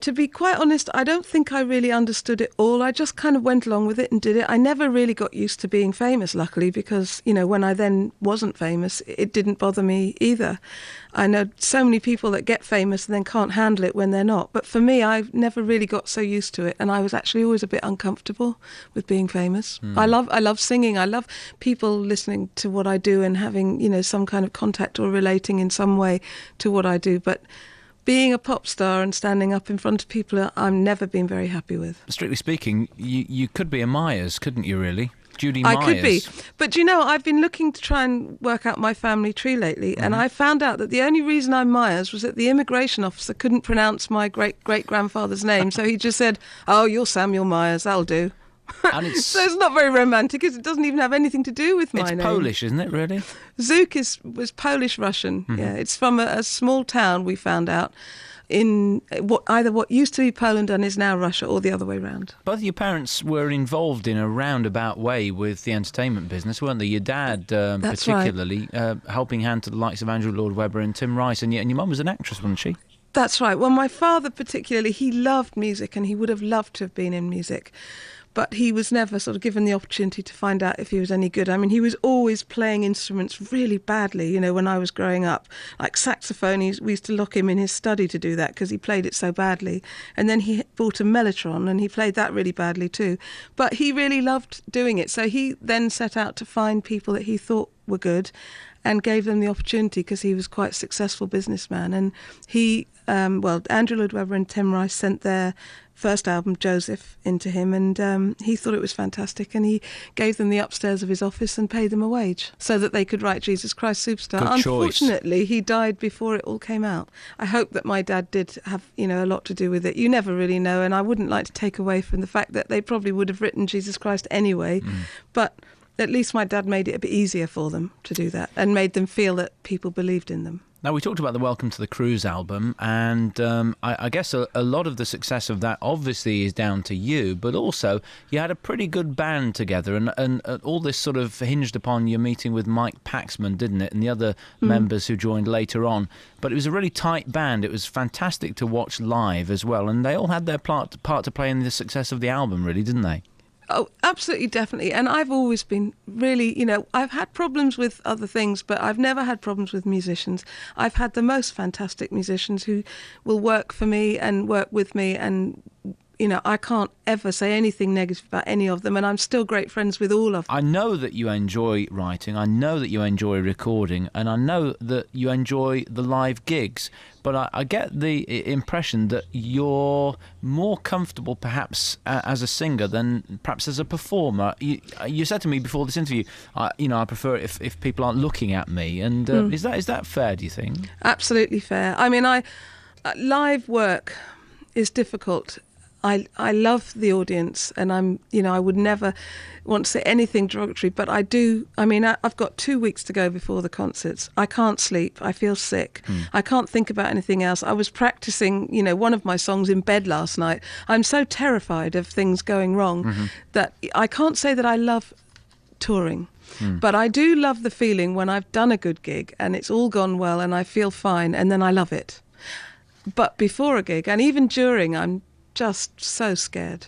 To be quite honest, I don't think I really understood it all. I just kind of went along with it and did it. I never really got used to being famous, luckily, because, when I then wasn't famous, it didn't bother me either. I know so many people that get famous and then can't handle it when they're not. But for me, I never really got so used to it. And I was actually always a bit uncomfortable with being famous. I love singing. I love people listening to what I do and having, some kind of contact or relating in some way to what I do. But being a pop star and standing up in front of people, I've never been very happy with. Strictly speaking, you could be a Myers, couldn't you, really? Judie Myers. I could be. But, I've been looking to try and work out my family tree lately, and I found out that the only reason I'm Myers was that the immigration officer couldn't pronounce my great-great-grandfather's name, so he just said, "Oh, you're Samuel Myers, that'll do." And so it's not very romantic, because it doesn't even have anything to do with my name. It's Polish, isn't it, really? Tzuke was Polish-Russian. Yeah, it's from a small town, we found out, in either what used to be Poland and is now Russia, or the other way round. Both your parents were involved in a roundabout way with the entertainment business, weren't they? Your dad, particularly, helping hand to the likes of Andrew Lloyd Webber and Tim Rice, and your mum was an actress, wasn't she? That's right. Well, my father particularly, he loved music, and he would have loved to have been in music. But he was never sort of given the opportunity to find out if he was any good. I mean, he was always playing instruments really badly, when I was growing up. Like saxophone, we used to lock him in his study to do that because he played it so badly. And then he bought a mellotron and he played that really badly too. But he really loved doing it. So he then set out to find people that he thought were good and gave them the opportunity, because he was quite a successful businessman. And he, Andrew Lloyd Webber and Tim Rice sent their first album, Joseph, into him, and he thought it was fantastic, and he gave them the upstairs of his office and paid them a wage so that they could write Jesus Christ Superstar. Good Unfortunately, choice. He died before it all came out. I hope that my dad did have, a lot to do with it. You never really know, and I wouldn't like to take away from the fact that they probably would have written Jesus Christ anyway, but at least my dad made it a bit easier for them to do that and made them feel that people believed in them. Now, we talked about the Welcome to the Cruise album, and I guess a lot of the success of that obviously is down to you, but also you had a pretty good band together, and all this sort of hinged upon your meeting with Mike Paxman, didn't it, and the other members who joined later on. But it was a really tight band. It was fantastic to watch live as well, and they all had their part to play in the success of the album, really, didn't they? Oh, absolutely, definitely. And I've always been really, I've had problems with other things, but I've never had problems with musicians. I've had the most fantastic musicians who will work for me and work with me, and I can't ever say anything negative about any of them, and I'm still great friends with all of them. I know that you enjoy writing, I know that you enjoy recording, and I know that you enjoy the live gigs, but I get the impression that you're more comfortable perhaps as a singer than perhaps as a performer. You said to me before this interview, I prefer it if people aren't looking at me, and is that fair, do you think? Absolutely fair. I mean, live work is difficult. I love the audience, and I would never want to say anything derogatory, but I do. I mean, I've got 2 weeks to go before the concerts. I can't sleep. I feel sick. I can't think about anything else. I was practicing, one of my songs in bed last night. I'm so terrified of things going wrong that I can't say that I love touring. But I do love the feeling when I've done a good gig and it's all gone well and I feel fine, and then I love it. But before a gig, and even during, I'm just so scared.